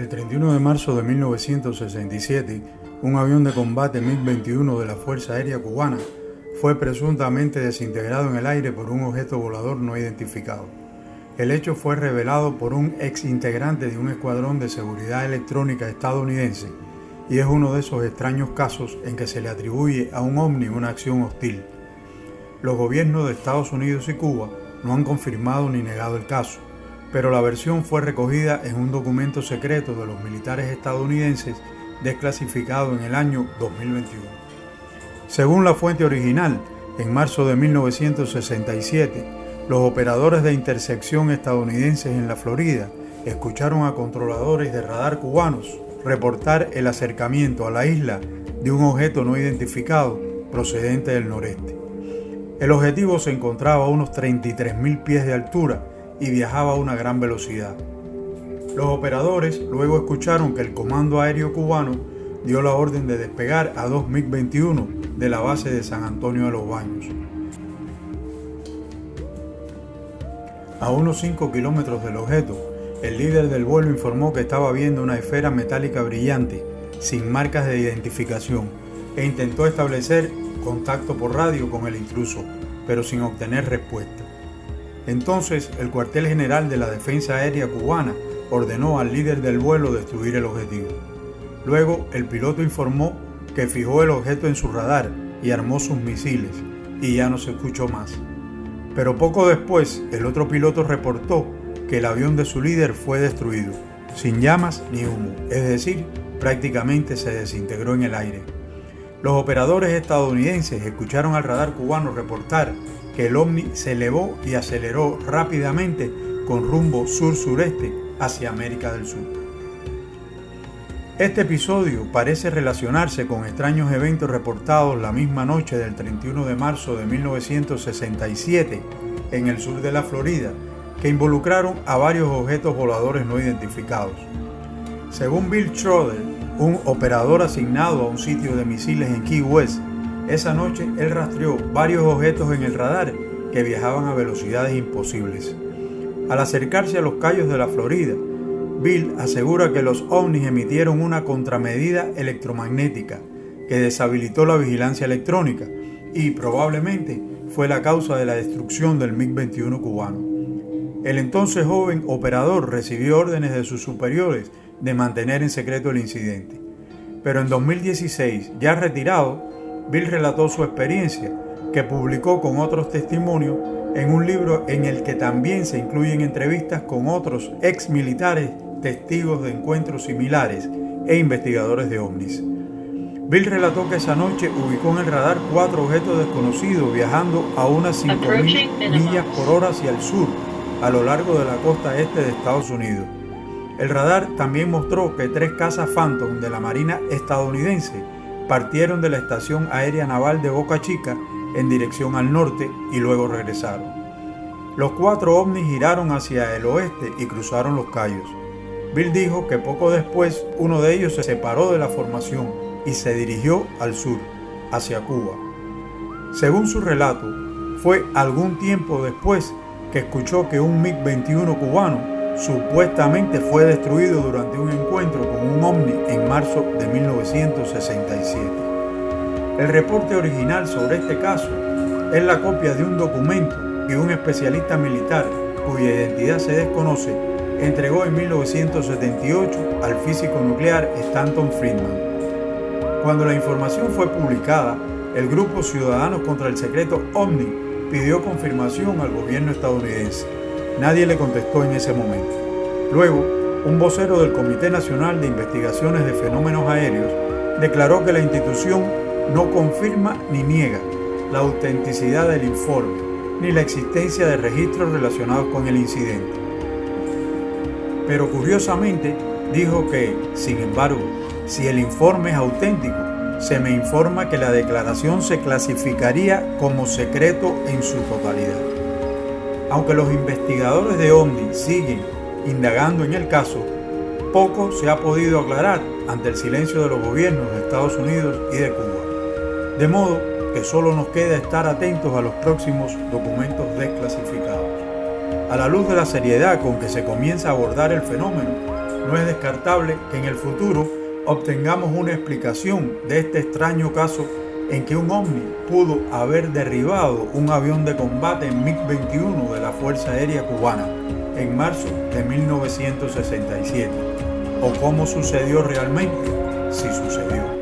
El 31 de marzo de 1967, un avión de combate MiG-21 de la Fuerza Aérea Cubana fue presuntamente desintegrado en el aire por un objeto volador no identificado. El hecho fue revelado por un ex integrante de un escuadrón de seguridad electrónica estadounidense y es uno de esos extraños casos en que se le atribuye a un ovni una acción hostil. Los gobiernos de Estados Unidos y Cuba no han confirmado ni negado el caso, pero la versión fue recogida en un documento secreto de los militares estadounidenses desclasificado en el año 2021. Según la fuente original, en marzo de 1967, los operadores de intersección estadounidenses en la Florida escucharon a controladores de radar cubanos reportar el acercamiento a la isla de un objeto no identificado procedente del noreste. El objetivo se encontraba a unos 33.000 pies de altura y viajaba a una gran velocidad. Los operadores luego escucharon que el Comando Aéreo Cubano dio la orden de despegar a dos MiG-21 de la base de San Antonio de los Baños. A unos 5 kilómetros del objeto, el líder del vuelo informó que estaba viendo una esfera metálica brillante, sin marcas de identificación, e intentó establecer contacto por radio con el intruso, pero sin obtener respuesta. Entonces, el cuartel general de la Defensa Aérea Cubana ordenó al líder del vuelo destruir el objetivo. Luego, el piloto informó que fijó el objeto en su radar y armó sus misiles, y ya no se escuchó más. Pero poco después, el otro piloto reportó que el avión de su líder fue destruido, sin llamas ni humo, es decir, prácticamente se desintegró en el aire. Los operadores estadounidenses escucharon al radar cubano reportar que el ovni se elevó y aceleró rápidamente con rumbo sur-sureste hacia América del Sur. Este episodio parece relacionarse con extraños eventos reportados la misma noche del 31 de marzo de 1967 en el sur de la Florida, que involucraron a varios objetos voladores no identificados. Según Bill Schroeder, un operador asignado a un sitio de misiles en Key West, esa noche él rastreó varios objetos en el radar que viajaban a velocidades imposibles. Al acercarse a los cayos de la Florida, Bill asegura que los ovnis emitieron una contramedida electromagnética que deshabilitó la vigilancia electrónica y probablemente fue la causa de la destrucción del MiG-21 cubano. El entonces joven operador recibió órdenes de sus superiores de mantener en secreto el incidente. Pero en 2016, ya retirado, Bill relató su experiencia, que publicó con otros testimonios en un libro en el que también se incluyen entrevistas con otros ex militares, testigos de encuentros similares e investigadores de ovnis. Bill relató que esa noche ubicó en el radar 4 objetos desconocidos viajando a unas 5.000 millas por hora hacia el sur, a lo largo de la costa este de Estados Unidos. El radar también mostró que 3 cazas Phantom de la Marina estadounidense partieron de la Estación Aérea Naval de Boca Chica en dirección al norte y luego regresaron. Los 4 ovnis giraron hacia el oeste y cruzaron los cayos. Bill dijo que poco después uno de ellos se separó de la formación y se dirigió al sur, hacia Cuba. Según su relato, fue algún tiempo después que escuchó que un MiG-21 cubano supuestamente fue destruido durante un encuentro con un ovni en marzo de 1967. El reporte original sobre este caso es la copia de un documento que un especialista militar, cuya identidad se desconoce, entregó en 1978 al físico nuclear Stanton Friedman. Cuando la información fue publicada, el grupo Ciudadanos contra el Secreto OVNI pidió confirmación al gobierno estadounidense. Nadie le contestó en ese momento. Luego, un vocero del Comité Nacional de Investigaciones de Fenómenos Aéreos declaró que la institución no confirma ni niega la autenticidad del informe, ni la existencia de registros relacionados con el incidente. Pero curiosamente, dijo que, sin embargo, si el informe es auténtico, se me informa que la declaración se clasificaría como secreto en su totalidad. Aunque los investigadores de OVNI siguen indagando en el caso, poco se ha podido aclarar ante el silencio de los gobiernos de Estados Unidos y de Cuba. De modo que solo nos queda estar atentos a los próximos documentos desclasificados. A la luz de la seriedad con que se comienza a abordar el fenómeno, no es descartable que en el futuro obtengamos una explicación de este extraño caso en que un ovni pudo haber derribado un avión de combate MiG-21 de la Fuerza Aérea Cubana en marzo de 1967, o cómo sucedió realmente, si sucedió.